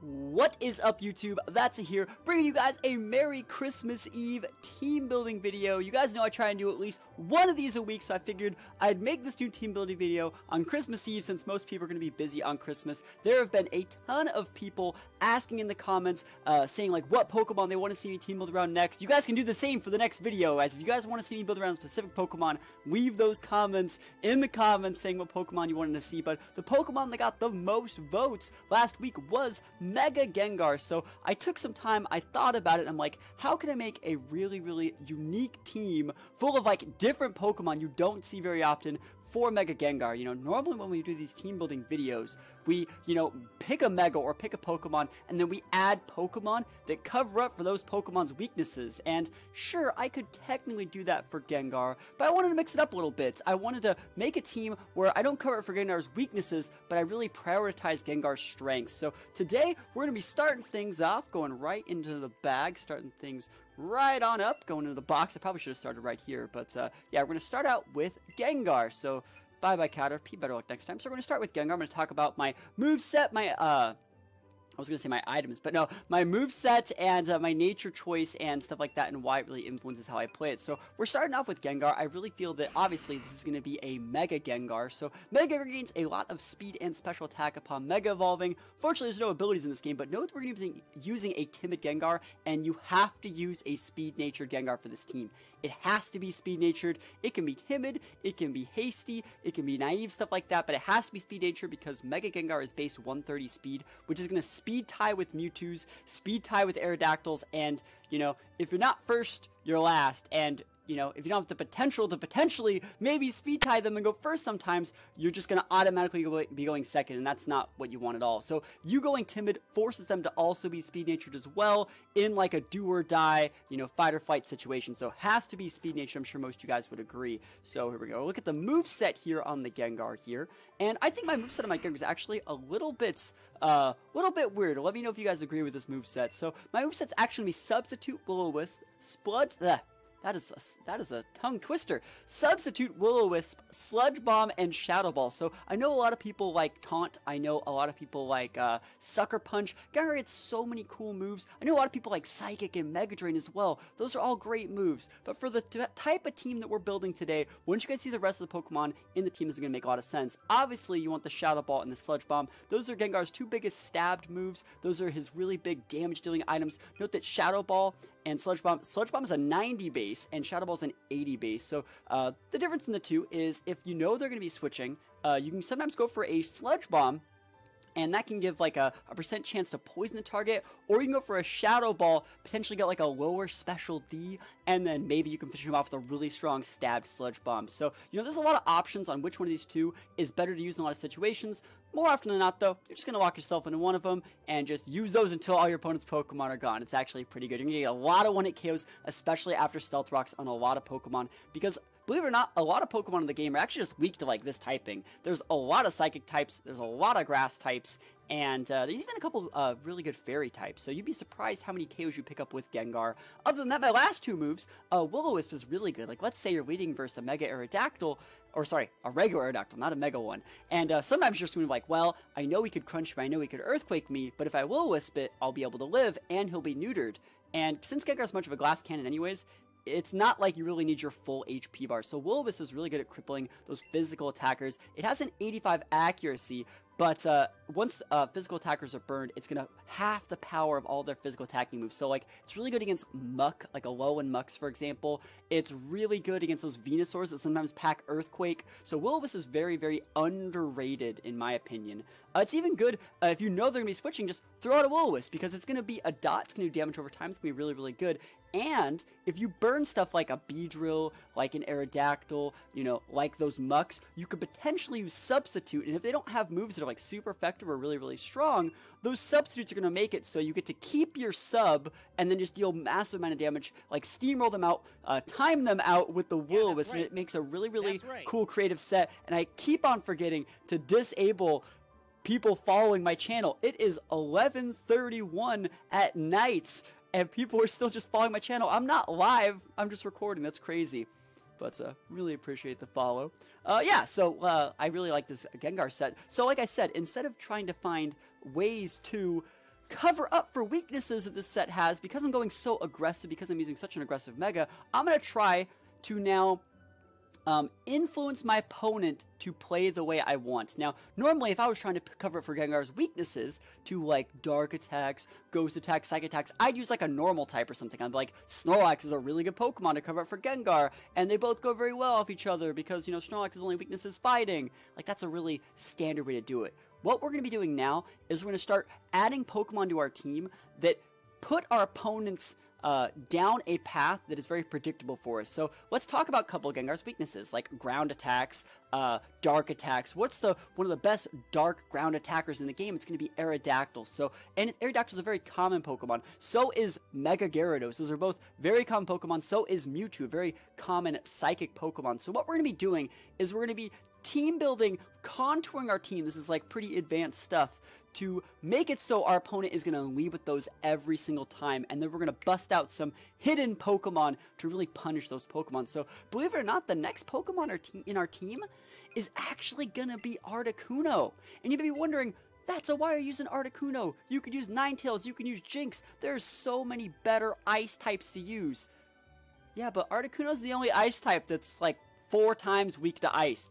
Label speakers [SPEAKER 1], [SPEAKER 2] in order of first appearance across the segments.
[SPEAKER 1] What is up, YouTube? That's here, bringing you guys a Merry Christmas Eve team building video. You guys know I try and do at least one of these a week, so I figured I'd make this new team building video on Christmas Eve since most people are going to be busy on Christmas. There have been a ton of people asking in the comments, saying like what Pokemon they want to see me team build around next. You guys can do the same for the next video, as if you guys want to see me build around a specific Pokemon, leave those comments in the comments saying what Pokemon you wanted to see. But the Pokemon that got the most votes last week was Mega Gengar. So I took some time, I thought about it, and I'm like, how can I make a really unique team full of like different Pokemon you don't see very often for Mega Gengar? You know, normally when we do these team building videos, we, pick a Mega or pick a Pokemon, and then we add Pokemon that cover up for those Pokemon's weaknesses. And sure, I could technically do that for Gengar, but I wanted to mix it up a little bit. I wanted to make a team where I don't cover up for Gengar's weaknesses, but I really prioritize Gengar's strengths. So today, we're going to be starting things off, going right into the bag, starting things right on up, going into the box. I probably should have started right here, but yeah, we're going to start out with Gengar. So bye-bye, Caterpie. Better luck next time. So we're going to start with Gengar. I'm going to talk about my moveset, I was going to say my items, but no, my moveset and my nature choice and stuff like that, and why it really influences how I play it. So we're starting off with Gengar. I really feel that obviously this is going to be a Mega Gengar. So Mega Gengar gains a lot of speed and special attack upon Mega Evolving. Fortunately, there's no abilities in this game, but note we're going to be using a timid Gengar, and you have to use a speed-natured Gengar for this team. It has to be speed-natured. It can be timid, it can be hasty, it can be naive, stuff like that, but it has to be speed-natured because Mega Gengar is base 130 speed, which is going to speed tie with Mewtwo's, speed tie with Aerodactyls, and, if you're not first, you're last, and, if you don't have the potential to potentially maybe speed tie them and go first sometimes, you're just going to automatically be going second, and that's not what you want at all. So you going timid forces them to also be speed natured as well in like a do or die, fight or flight situation. So it has to be speed natured. I'm sure most of you guys would agree. So here we go. Look at the move set here on the Gengar here. And I think my move set on my Gengar is actually a little bit weird. Let me know if you guys agree with this move set. So my move set's actually Substitute Will-O-Wisp, That is a tongue twister. Substitute Will-O-Wisp, Sludge Bomb, and Shadow Ball. So I know a lot of people like Taunt. I know a lot of people like Sucker Punch. Gengar gets so many cool moves. I know a lot of people like Psychic and Mega Drain as well. Those are all great moves. But for the type of team that we're building today, once you guys see the rest of the Pokemon in the team, this is going to make a lot of sense. Obviously, you want the Shadow Ball and the Sludge Bomb. Those are Gengar's two biggest stabbed moves. Those are his really big damage-dealing items. Note that Shadow Ball and Sludge Bomb is a 90 base, and Shadow Ball is an 80 base. So the difference in the two is if you know they're going to be switching, you can sometimes go for a Sludge Bomb, and that can give like a percent chance to poison the target, or you can go for a Shadow Ball, potentially get like a lower special D, and then maybe you can finish him off with a really strong stabbed Sludge Bomb. So, there's a lot of options on which one of these two is better to use in a lot of situations. More often than not, though, you're just going to lock yourself into one of them and just use those until all your opponent's Pokemon are gone. It's actually pretty good. You're going to get a lot of one-hit KOs, especially after Stealth Rocks on a lot of Pokemon, because believe it or not, a lot of Pokemon in the game are actually just weak to like this typing. There's a lot of Psychic types, there's a lot of Grass types, and there's even a couple really good Fairy types, so you'd be surprised how many KOs you pick up with Gengar. Other than that, my last two moves, Will-O-Wisp is really good. Like, let's say you're leading versus a Mega Aerodactyl, or sorry, a regular Aerodactyl, not a Mega one, and sometimes you're just going to be like, well, I know he could Crunch me, I know he could Earthquake me, but if I Will-O-Wisp it, I'll be able to live, and he'll be neutered. And since Gengar's much of a glass cannon anyways, it's not like you really need your full HP bar. So Will-O-Wisp is really good at crippling those physical attackers. It has an 85 accuracy, but once physical attackers are burned, it's going to half the power of all their physical attacking moves. So, like, it's really good against Muck, like Alolan Mucks, for example. It's really good against those Venusaurs that sometimes pack Earthquake. So, Will-O-Wisp is very underrated, in my opinion. It's even good if you know they're going to be switching, just throw out a Will-O-Wisp, because it's going to be a dot, it's going to do damage over time, it's going to be really good. And if you burn stuff like a Beedrill, like an Aerodactyl, like those Mucks, you could potentially use Substitute, and if they don't have moves that are like super effective or really strong, those substitutes are going to make it so you get to keep your sub and then just deal massive amount of damage, like steamroll them out, time them out with the Will-O-Wisp, and it makes a really cool creative set. And I keep on forgetting to disable people following my channel. It is 11:31 at night, and people are still just following my channel. I'm not live, I'm just recording. That's crazy. But really appreciate the follow. Yeah, so I really like this Gengar set. So like I said, instead of trying to find ways to cover up for weaknesses that this set has, because I'm going so aggressive, because I'm using such an aggressive Mega, I'm going to try to now influence my opponent to play the way I want. Now, normally if I was trying to cover for Gengar's weaknesses to like dark attacks, ghost attacks, psych attacks, I'd use like a normal type or something. I'd be like, Snorlax is a really good Pokemon to cover up for Gengar, and they both go very well off each other because, you know, Snorlax's only weakness is fighting. Like, that's a really standard way to do it. What we're going to be doing now is we're going to start adding Pokemon to our team that put our opponents down a path that is very predictable for us. So let's talk about a couple of Gengar's weaknesses, like ground attacks, dark attacks. What's one of the best dark ground attackers in the game? It's going to be Aerodactyl. And Aerodactyl is a very common Pokemon. So is Mega Gyarados. Those are both very common Pokemon. So is Mewtwo, a very common psychic Pokemon. So what we're going to be doing is we're going to be team building, contouring our team. This is like pretty advanced stuff to make it so our opponent is going to lead with those every single time, and then we're going to bust out some hidden Pokemon to really punish those Pokemon. So, believe it or not, the next Pokemon in our team is actually going to be Articuno. And you may be wondering, why are you using Articuno? You could use Ninetales, you can use Jinx. There's so many better ice types to use. Yeah, but Articuno's the only ice type that's like 4 times weak to ice.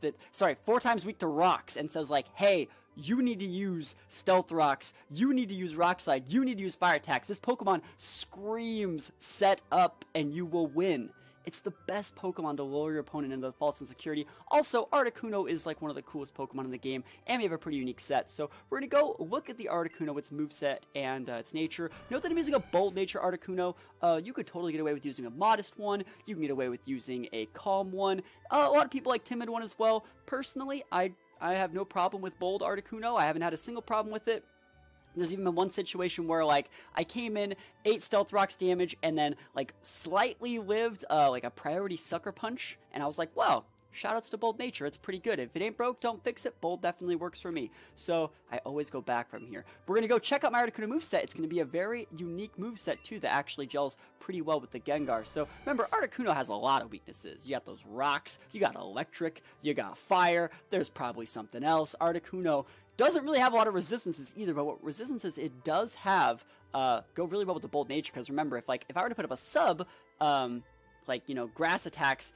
[SPEAKER 1] 4 times weak to rocks, and says like, hey, you need to use Stealth Rocks, you need to use Rock Slide, you need to use Fire Attacks. This Pokemon screams set up and you will win. It's the best Pokemon to lull your opponent into false insecurity. Also, Articuno is like one of the coolest Pokemon in the game, and we have a pretty unique set. So we're going to go look at the Articuno, its moveset, and its nature. Note that I'm using a Bold Nature Articuno. You could totally get away with using a Modest one. You can get away with using a Calm one. A lot of people like Timid one as well. Personally, I have no problem with Bold Articuno. I haven't had a single problem with it. There's even been one situation where, like, I came in, 8 Stealth Rocks damage, and then, like, slightly lived, like, a Priority Sucker Punch, and I was like, wow, shoutouts to Bold Nature, it's pretty good. If it ain't broke, don't fix it. Bold definitely works for me. So, I always go back from here. We're gonna go check out my Articuno moveset. It's gonna be a very unique moveset, too, that actually gels pretty well with the Gengar. So, remember, Articuno has a lot of weaknesses. You got those rocks, you got electric, you got fire, there's probably something else. Articuno doesn't really have a lot of resistances either, but what resistances it does have go really well with the Bold Nature, because remember, if I were to put up a sub, like, you know, grass attacks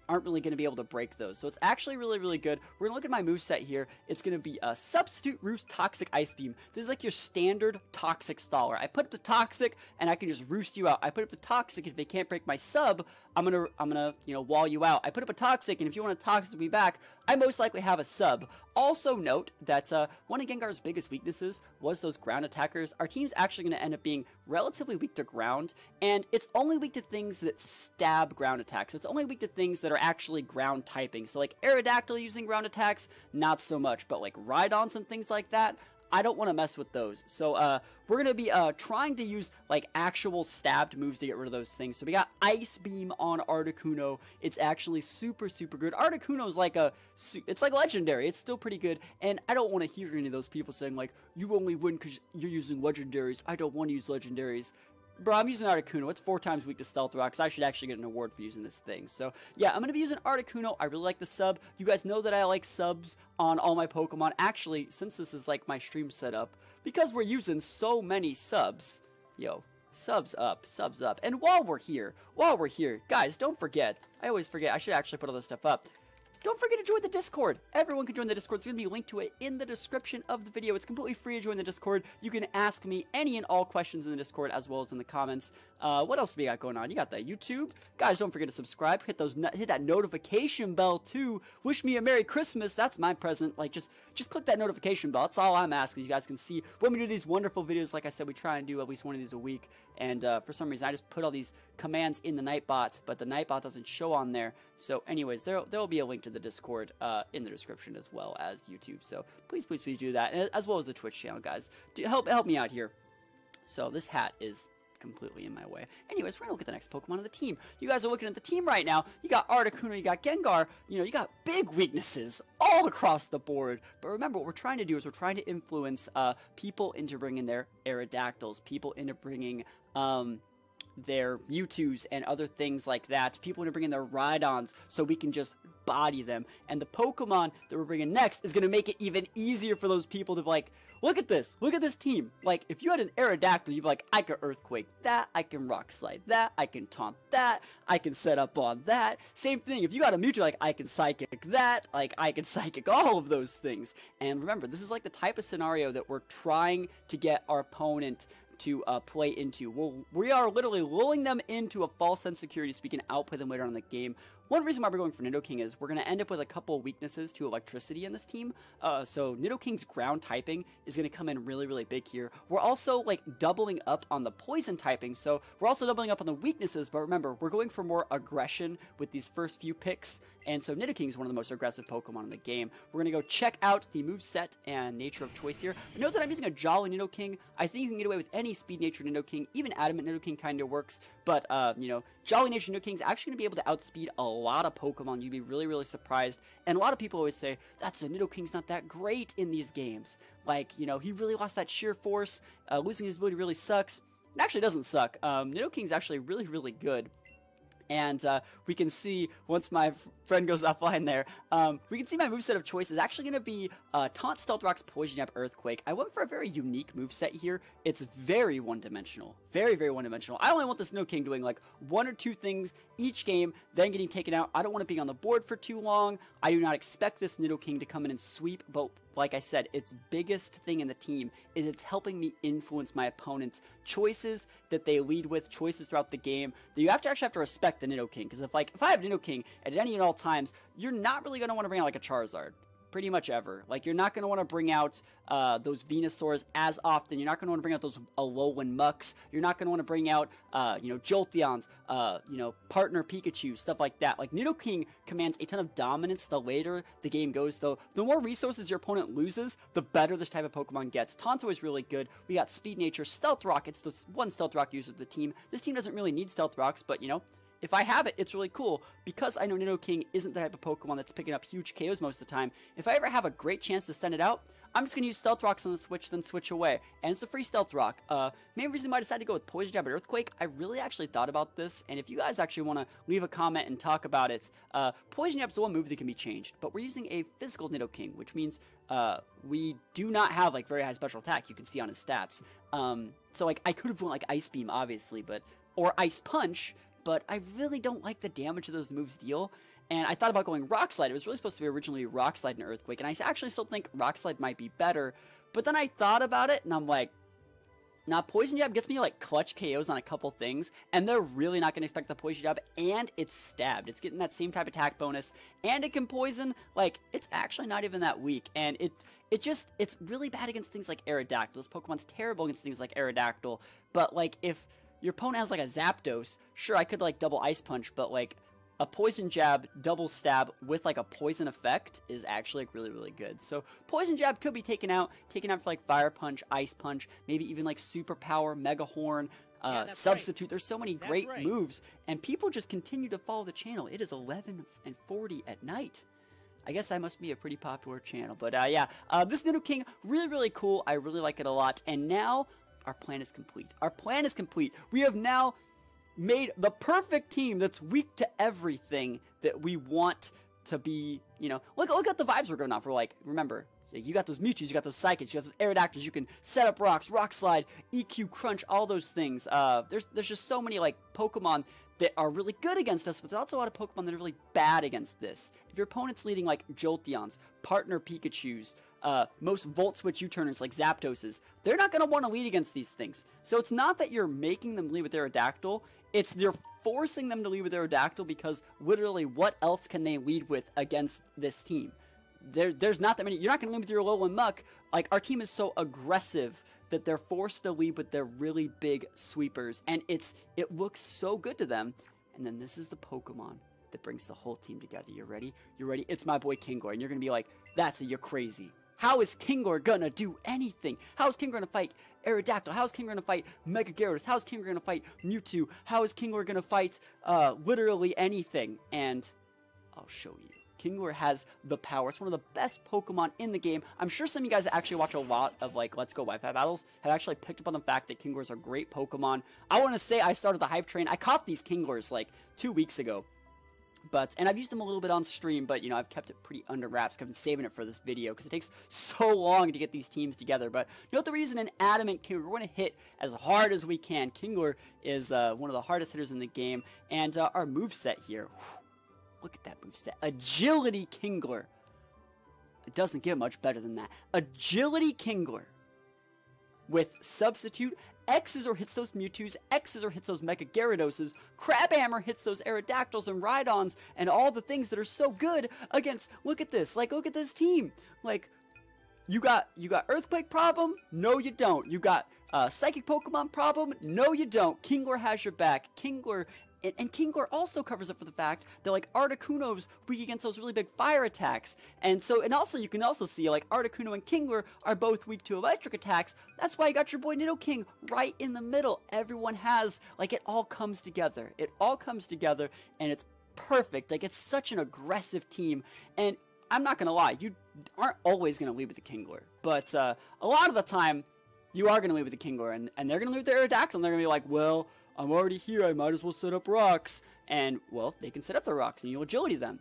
[SPEAKER 1] aren't really going to be able to break those. So it's actually really, really good. We're going to look at my moveset here. It's going to be a Substitute Roost Toxic Ice Beam. This is like your standard Toxic Staller. I put up the Toxic, and I can just roost you out. I put up the Toxic, if they can't break my sub, I'm gonna, you know, wall you out. I put up a Toxic, and if you want to Toxic me back, I most likely have a sub. Also note that one of Gengar's biggest weaknesses was those ground attackers. Our team's actually going to end up being relatively weak to ground, and it's only weak to things that stab ground attacks. So it's only weak to things that are actually ground typing. So like Aerodactyl using ground attacks, not so much, but like Rhydons and things like that, I don't want to mess with those. So we're going to be trying to use like actual stabbed moves to get rid of those things. So we got Ice Beam on Articuno. It's actually super, super good. Articuno's like it's like legendary. It's still pretty good. And I don't want to hear any of those people saying like, you only win because you're using legendaries. I don't want to use legendaries. Bro, I'm using Articuno. It's 4 times weak to Stealth Rocks. I should actually get an award for using this thing. So, yeah, I'm going to be using Articuno. I really like the sub. You guys know that I like subs on all my Pokemon. Actually, since this is like my stream setup, because we're using so many subs, yo, subs up, subs up. And while we're here, guys, don't forget, I always forget, I should actually put all this stuff up. Don't forget to join the Discord. Everyone can join the Discord. It's going to be linked to it in the description of the video. It's completely free to join the Discord. You can ask me any and all questions in the Discord as well as in the comments. What else do we got going on? You got the YouTube. Guys, don't forget to subscribe. Hit that notification bell too. Wish me a Merry Christmas. That's my present. Like, just click that notification bell. That's all I'm asking. You guys can see when we do these wonderful videos. Like I said, we try and do at least one of these a week. And for some reason, I just put all these commands in the Nightbot, but the Nightbot doesn't show on there. So anyways, there will be a link to the Discord in the description as well as YouTube. So please, please, please do that, and as well as the Twitch channel, guys. Help me out here. So this hat is completely in my way. Anyways, we're gonna look at the next Pokemon on the team. You guys are looking at the team right now. You got Articuno, you got Gengar. You know, you got big weaknesses all across the board. But remember, what we're trying to do is we're trying to influence people into bringing their Aerodactyls, people into bringing their Mewtwo's and other things like that. People want to bring in their Rhydons so we can just body them. And the Pokemon that we're bringing next is going to make it even easier for those people to be like, look at this team. Like, if you had an Aerodactyl, you'd be like, I can Earthquake that, I can Rock Slide that, I can Taunt that, I can set up on that. Same thing, if you got a Mewtwo, like, I can Psychic that, like, I can Psychic all of those things. And remember, this is like the type of scenario that we're trying to get our opponent to play into. Well, we are literally lulling them into a false sense of security so we can outplay them later on in the game. One reason why we're going for Nidoking is we're going to end up with a couple weaknesses to electricity in this team. So Nidoking's ground typing is going to come in really, really big here. We're also like doubling up on the poison typing, so we're also doubling up on the weaknesses, but remember, we're going for more aggression with these first few picks, and so Nidoking is one of the most aggressive Pokemon in the game. We're going to go check out the moveset and nature of choice here. Note that I'm using a Jolly Nidoking. I think you can get away with any speed nature Nidoking. Even Adamant Nidoking kind of works, but you know, Jolly Nature Nidoking is actually going to be able to outspeed a lot of Pokemon. You'd be really, really surprised. And a lot of people always say, that's a Nidoking's not that great in these games. Like, you know, he really lost that sheer force. Losing his ability really sucks. It actually doesn't suck. Nidoking's actually really, really good. And we can see, once my friend goes offline there, we can see my moveset of choice is actually going to be Taunt, Stealth Rocks, Poison Jab, Earthquake. I went for a very unique moveset here. It's very one-dimensional. Very, very one-dimensional. I only want this Nidoking doing like one or two things each game, then getting taken out. I don't want it being on the board for too long. I do not expect this Nidoking to come in and sweep, but like I said, its biggest thing in the team is it's helping me influence my opponent's choices that they lead with, choices throughout the game, that you actually have to respect the Nidoking, because if I have Nidoking at any and all times, you're not really going to want to bring out like a Charizard. Pretty much ever. Like, you're not going to want to bring out those Venusaurs as often. You're not going to want to bring out those Alolan Mucks. You're not going to want to bring out, you know, Jolteons, you know, Partner Pikachu, stuff like that. Like, Nidoking commands a ton of dominance the later the game goes, though. The more resources your opponent loses, the better this type of Pokemon gets. Tonto is really good. We got Speed Nature, Stealth Rock. It's the one Stealth Rock user of the team. This team doesn't really need Stealth Rocks, but, you know, if I have it, it's really cool. Because I know Nidoking isn't the type of Pokemon that's picking up huge KOs most of the time, if I ever have a great chance to send it out, I'm just going to use Stealth Rocks on the Switch, then switch away. And it's a free Stealth Rock. Main reason why I decided to go with Poison Jab and Earthquake, I really actually thought about this, and if you guys actually want to leave a comment and talk about it, Poison Jab's the one move that can be changed, but we're using a physical Nidoking, which means we do not have like very high special attack, you can see on his stats. So like I could have went like Ice Beam, obviously, but or Ice Punch, but I really don't like the damage that those moves deal. And I thought about going Rock Slide. It was really supposed to be originally Rock Slide and Earthquake, and I actually still think Rock Slide might be better. But then I thought about it, and I'm like, nah, Poison Jab gets me like clutch KOs on a couple things, and they're really not going to expect the Poison Jab, and it's stabbed. It's getting that same type attack bonus, and it can poison. Like, it's actually not even that weak, and it's really bad against things like Aerodactyl. This Pokemon's terrible against things like Aerodactyl, but like, if your opponent has like a Zapdos, sure, I could like double Ice Punch, but like a Poison Jab double stab with like a poison effect is actually like really, really good. So Poison Jab could be taken out for like Fire Punch, Ice Punch, maybe even like Super Power, Mega Horn, Substitute. Right. There's so many great moves, and people just continue to follow the channel. It is 11:40 at night. I guess I must be a pretty popular channel, but yeah, this Nidoking, really, really cool. I really like it a lot, and now our plan is complete. Our plan is complete. We have now made the perfect team that's weak to everything that we want to be, you know. Look at the vibes we're going off. We're like, remember, you got those Mewtwo's, you got those Psychics, you got those Aerodactyls, you can set up rocks, Rock Slide, EQ Crunch, all those things. There's just so many, like, Pokemon that are really good against us, but there's also a lot of Pokemon that are really bad against this. If your opponent's leading, like, Jolteons, Partner Pikachus, most Volt Switch U-turners like Zapdoses, they're not going to want to lead against these things. So it's not that you're making them lead with Aerodactyl, it's you're forcing them to lead with Aerodactyl, because literally what else can they lead with against this team? There's not that many. You're not going to lead with your Alolan Muck. Like, our team is so aggressive that they're forced to lead with their really big sweepers, and it looks so good to them. And then this is the Pokemon that brings the whole team together. You ready? You ready? It's my boy Kingor, and you're going to be like, you're crazy. How is Kingor gonna do anything? How is Kingor gonna fight Aerodactyl? How is Kingor gonna fight Mega Gyarados? How is Kingor gonna fight Mewtwo? How is Kingor gonna fight literally anything? And I'll show you. Kingler has the power. It's one of the best Pokemon in the game. I'm sure some of you guys that actually watch a lot of like Let's Go Wi-Fi battles have actually picked up on the fact that Kinglers are great Pokemon. I want to say I started the hype train. I caught these Kinglers like 2 weeks ago. And I've used them a little bit on stream, but, you know, I've kept it pretty under wraps. I've been saving it for this video because it takes so long to get these teams together. But note the reason an Adamant Kingler, we're going to hit as hard as we can. Kingler is one of the hardest hitters in the game. And our moveset here, whew, look at that moveset. Agility Kingler. It doesn't get much better than that. Agility Kingler with Substitute. X-Scissor hits those Mewtwo's, X-Scissor hits those Mega Gyaradoses, Crabhammer hits those Aerodactyls and Rhydons, and all the things that are so good against, look at this, like, look at this team. Like, you got Earthquake problem? No, you don't. You got Psychic Pokemon problem? No, you don't. Kingler has your back. Kingler... And Kingler also covers up for the fact that, like, Articuno's weak against those really big fire attacks. And also you can also see, like, Articuno and Kingler are both weak to electric attacks. That's why you got your boy Nidoking right in the middle. Everyone has, like, it all comes together. It all comes together, and it's perfect. Like, it's such an aggressive team. And I'm not going to lie, you aren't always going to lead with the Kingler. But a lot of the time, you are going to lead with the Kingler, and they're going to lead with the Aerodactyl, and they're going to be like, well... I'm already here, I might as well set up rocks. And, well, they can set up the rocks, and you'll agility them.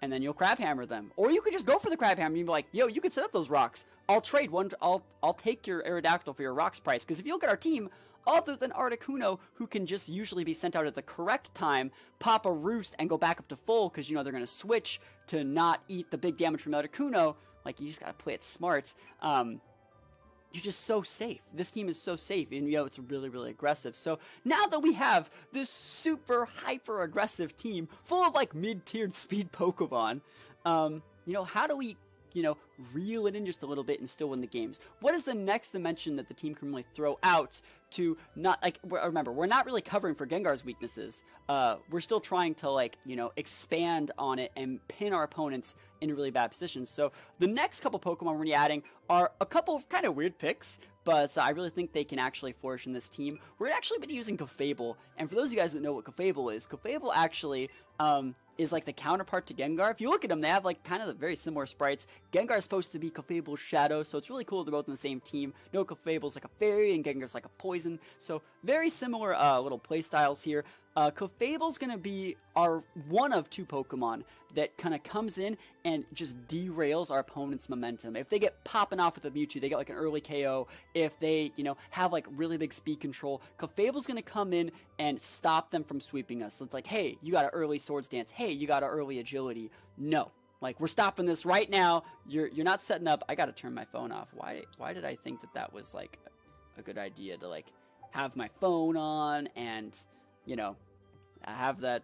[SPEAKER 1] And then you'll Crabhammer them. Or you could just go for the Crabhammer and be like, yo, you can set up those rocks. I'll trade one, I'll take your Aerodactyl for your rocks price. Because if you look at our team, other than Articuno, who can just usually be sent out at the correct time, pop a Roost and go back up to full, because, you know, they're going to switch to not eat the big damage from Articuno. Like, you just got to play it smart. You're just so safe. This team is so safe, and, you know, it's really, really aggressive. So now that we have this super hyper aggressive team full of like mid-tiered speed Pokemon, you know, how do we, you know, reel it in just a little bit and still win the games? What is the next dimension that the team can really throw out to not, like, remember, we're not really covering for Gengar's weaknesses. We're still trying to, like, you know, expand on it and pin our opponents into really bad positions. So the next couple Pokemon we're going to be adding are a couple of kind of weird picks, but I really think they can actually flourish in this team. We're actually been using Clefable, and for those of you guys that know what Clefable actually is like the counterpart to Gengar. If you look at them, they have like kind of very similar sprites. Gengar is supposed to be Clefable's shadow, so it's really cool they're both in the same team. No, Clefable's like a fairy, and Gengar's like a poison, so very similar little play styles here. Clefable's gonna be our one of two Pokemon that kind of comes in and just derails our opponent's momentum. If they get popping off with a Mewtwo, they get like an early KO. If they, you know, have like really big speed control, Clefable's gonna come in and stop them from sweeping us. So it's like, hey, you got an early Swords Dance. Hey, you got an early Agility. No. Like, we're stopping this right now. You're not setting up. I gotta turn my phone off. Why did I think that was like a good idea to like have my phone on and, you know, I have that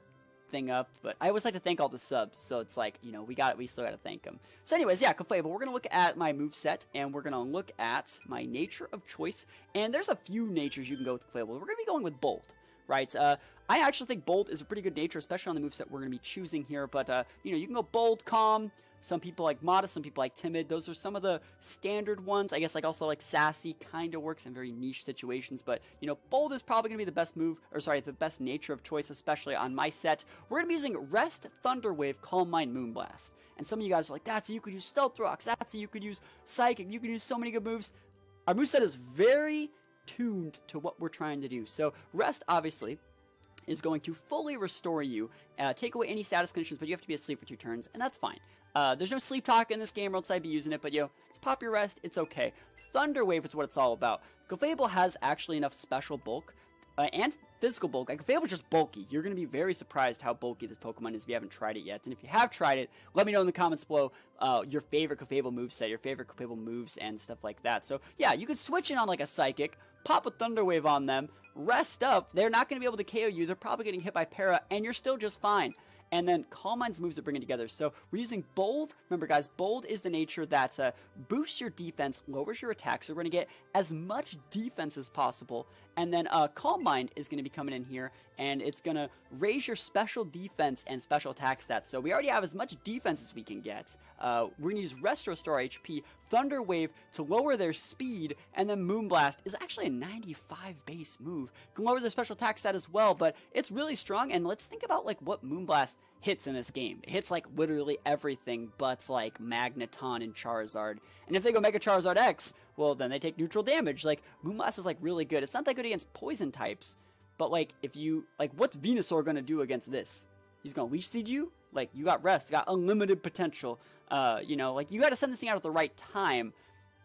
[SPEAKER 1] thing up, but I always like to thank all the subs, so it's like, you know, we still gotta thank them. So anyways, yeah, Clefable, we're gonna look at my moveset, and we're gonna look at my nature of choice, and there's a few natures you can go with Clefable. We're gonna be going with Bold, right? I actually think Bold is a pretty good nature, especially on the moveset we're gonna be choosing here, but, you know, you can go Bold, Calm. Some people like Modest, some people like Timid. Those are some of the standard ones. I guess like also like Sassy kind of works in very niche situations, but, you know, Bold is probably going to be the best move, or sorry, the best nature of choice, especially on my set. We're going to be using Rest, Thunder Wave, Calm Mind, Moonblast. And some of you guys are like, that's a you could use Stealth Rocks, that's a you could use Psychic, you could use so many good moves. Our moveset is very tuned to what we're trying to do. So Rest, obviously, is going to fully restore you, take away any status conditions, but you have to be asleep for 2 turns, and that's fine. There's no sleep talk in this game, or else I'd be using it, but, you know, just pop your Rest, it's okay. Thunder Wave is what it's all about. Clefable has actually enough special bulk, and physical bulk. Like, Clefable's just bulky. You're going to be very surprised how bulky this Pokemon is if you haven't tried it yet. And if you have tried it, let me know in the comments below your favorite Clefable moveset, your favorite Clefable moves, and stuff like that. So, yeah, you could switch in on, like, a Psychic, pop a Thunder Wave on them, rest up. They're not going to be able to KO you. They're probably getting hit by Para, and you're still just fine. And then Calm Mind's moves that bring it together. So we're using Bold. Remember, guys, Bold is the nature that boosts your defense, lowers your attack. So we're going to get as much defense as possible. And then Calm Mind is going to be coming in here, and it's going to raise your special defense and special attack stats. So we already have as much defense as we can get. We're going to use Rest to restore HP. Thunder Wave to lower their speed, and then Moonblast is actually a 95 base move. Can lower their special attack stat as well, but it's really strong. And let's think about like what Moonblast hits in this game. It hits like literally everything but like Magneton and Charizard. And if they go Mega Charizard X, well then they take neutral damage. Like Moonblast is like really good. It's not that good against poison types, but like if you like, what's Venusaur gonna do against this? He's gonna Leech Seed you? Like you got rest, you got unlimited potential. You know, like you got to send this thing out at the right time.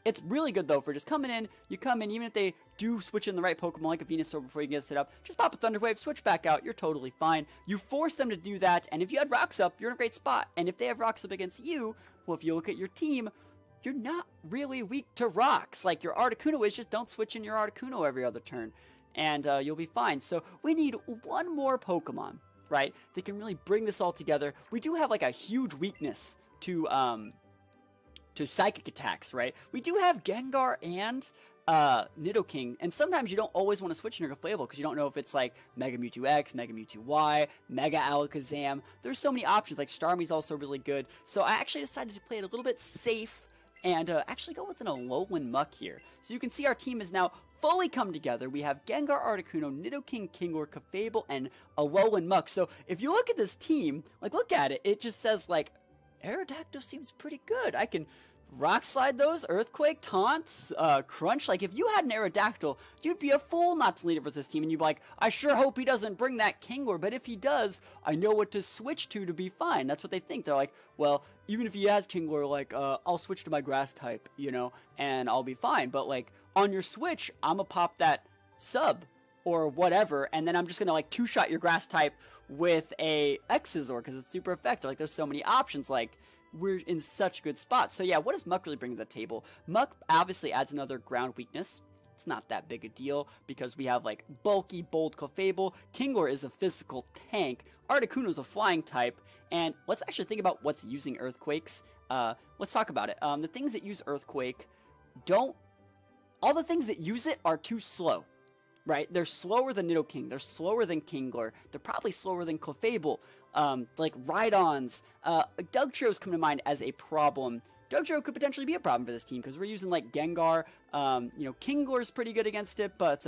[SPEAKER 1] It's really good though for just coming in. You come in, even if they do switch in the right Pokemon like a Venusaur before you get set up, just pop a Thunder Wave, switch back out, you're totally fine. You force them to do that, and if you had Rocks up, you're in a great spot. And if they have Rocks up against you, well, if you look at your team, you're not really weak to Rocks. Like your Articuno is, just don't switch in your Articuno every other turn, and you'll be fine. So we need one more Pokemon, right? They can really bring this all together. We do have like a huge weakness to psychic attacks, right? We do have Gengar and Nidoking, and sometimes you don't always want to switch into Clefable because you don't know if it's like Mega Mewtwo X, Mega Mewtwo Y, Mega Alakazam. There's so many options. Like Starmie's also really good. So I actually decided to play it a little bit safe and actually go with an Alolan Muck here. So you can see our team is now fully come together. We have Gengar, Articuno, Nidoking, Kingler, Clefable, and Alolan Muck. So if you look at this team, like look at it, it just says like Aerodactyl seems pretty good. I can Rock Slide those, Earthquake, Taunts, Crunch. Like if you had an Aerodactyl, you'd be a fool not to lead it for this team, and you'd be like, I sure hope he doesn't bring that Kingler, but if he does, I know what to switch to be fine. That's what they think. They're like, well, even if he has Kingler, like, I'll switch to my Grass type, you know, and I'll be fine. But like, on your Switch, I'ma pop that Sub or whatever, and then I'm just gonna like two-shot your Grass type with a Exazor because it's super effective. Like there's so many options. Like we're in such a good spot. So yeah, what does Muck really bring to the table? Muck obviously adds another ground weakness. It's not that big a deal because we have like bulky, bold Clefable. Kingler is a physical tank. Articuno is a flying type. And let's actually think about what's using Earthquakes. Let's talk about it. The things that use Earthquake all the things that use it are too slow. Right? They're slower than Nidoking. They're slower than Kingler. They're probably slower than Clefable. Like Rhydons. Dugtrados come to mind as a problem. Dugtrio could potentially be a problem for this team because we're using like Gengar. You know, Kingler's pretty good against it, but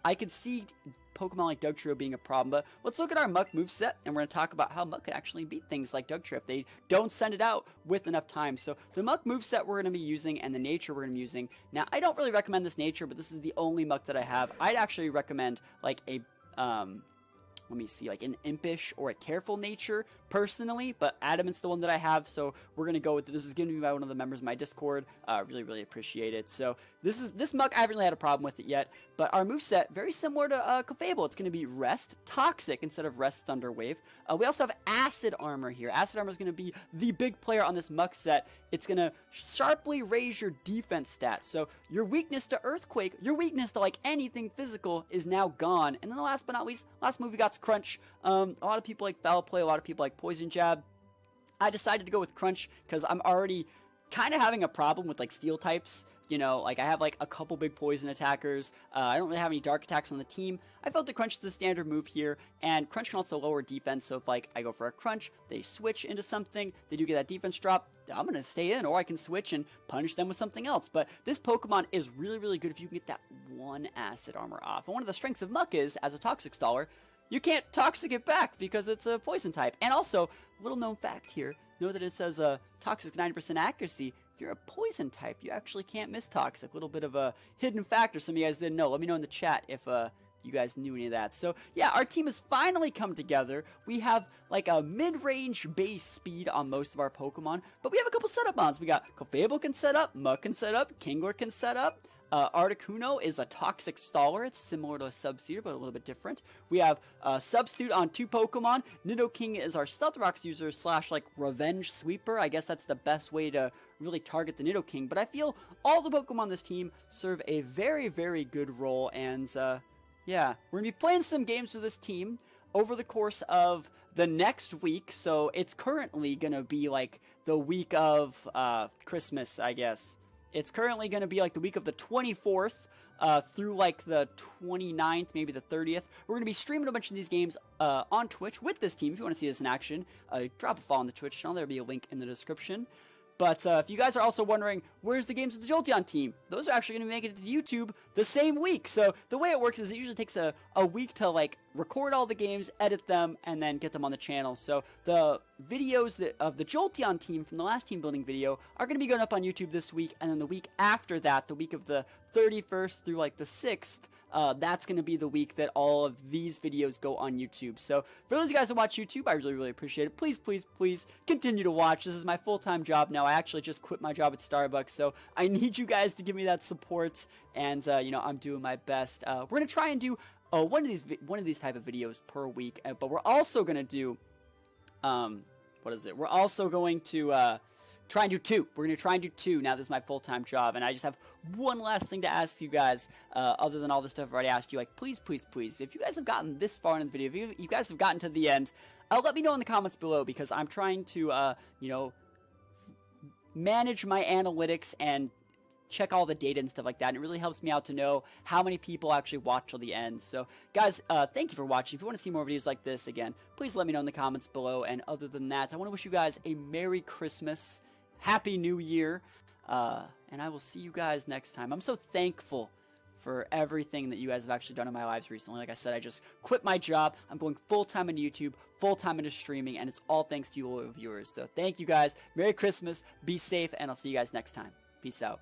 [SPEAKER 1] I could see Pokemon like Dugtrio being a problem. But let's look at our Muck moveset, and we're going to talk about how Muck can actually beat things like Dugtrio if they don't send it out with enough time. So the Muck moveset we're going to be using and the nature we're going to be using. Now, I don't really recommend this nature, but this is the only Muck that I have. I'd actually recommend like a let me see, like an Impish or a Careful nature, personally, but Adamant's the one that I have, so we're going to go with it. This was given to me by one of the members of my Discord. Really, really appreciate it. So this Muck, I haven't really had a problem with it yet, but our moveset, very similar to Clefable. It's going to be Rest, Toxic instead of Rest Thunder Wave. We also have Acid Armor here. Acid Armor is going to be the big player on this Muck set. It's going to sharply raise your defense stats, so your weakness to Earthquake, your weakness to like anything physical is now gone. And then the last but not least, last move we got Crunch. A lot of people like Foul Play, a lot of people like Poison Jab. I decided to go with Crunch because I'm already kind of having a problem with like Steel types. You know, like I have like a couple big poison attackers. I don't really have any dark attacks on the team. I felt the Crunch is the standard move here, and Crunch can also lower defense. So if like I go for a Crunch, they switch into something, they do get that defense drop, I'm gonna stay in, or I can switch and punish them with something else. But this Pokemon is really, really good if you can get that one Acid Armor off. And one of the strengths of Muck is, as a Toxic Staller, you can't Toxic it back because it's a poison type. And also, little known fact here, know that it says Toxic 90% accuracy. If you're a poison type, you actually can't miss Toxic. A little bit of a hidden factor some of you guys didn't know. Let me know in the chat if you guys knew any of that. So yeah, our team has finally come together. We have like a mid-range base speed on most of our Pokemon, but we have a couple setup mods. We got Clefable can set up, Muck can set up, Kingler can set up. Articuno is a Toxic Staller. It's similar to a Substitute, but a little bit different. We have Substitute on 2 Pokemon. Nidoking is our Stealth Rocks user / like Revenge Sweeper. I guess that's the best way to really target the Nidoking. But I feel all the Pokemon on this team serve a very, very good role. And yeah, we're going to be playing some games with this team over the course of the next week. So it's currently going to be like the week of Christmas, I guess. It's currently going to be like the week of the 24th through like the 29th, maybe the 30th. We're going to be streaming a bunch of these games on Twitch with this team. If you want to see this in action, drop a follow on the Twitch channel. There'll be a link in the description. But if you guys are also wondering, where's the games with the Jolteon team? Those are actually going to make it to YouTube the same week. So the way it works is it usually takes a week to like record all the games, edit them, and then get them on the channel. So the videos of the Jolteon team from the last team building video are going to be going up on YouTube this week, and then the week after that, the week of the 31st through like the 6th, that's going to be the week that all of these videos go on YouTube. So for those of you guys that watch YouTube, I really, really appreciate it. Please, please, please continue to watch. This is my full-time job now. I actually just quit my job at Starbucks, so I need you guys to give me that support, and you know, I'm doing my best. We're going to try and do one of these type of videos per week, but we're also going to do what is it? We're also going to try and do 2. We're going to try and do 2 now. This is my full-time job, and I just have one last thing to ask you guys, other than all the stuff I've already asked you. Like, please, please, please, if you guys have gotten this far in the video, if you guys have gotten to the end, let me know in the comments below, because I'm trying to, you know, manage my analytics and check all the data and stuff like that, and it really helps me out to know how many people actually watch till the end. So guys, thank you for watching. If you want to see more videos like this, again, please let me know in the comments below. And other than that, I want to wish you guys a Merry Christmas, Happy New Year, and I will see you guys next time. I'm so thankful for everything that you guys have actually done in my lives recently. Like I said, I just quit my job. I'm going full-time into YouTube, full-time into streaming, and it's all thanks to you all viewers. So thank you guys. Merry Christmas, be safe, and I'll see you guys next time. Peace out.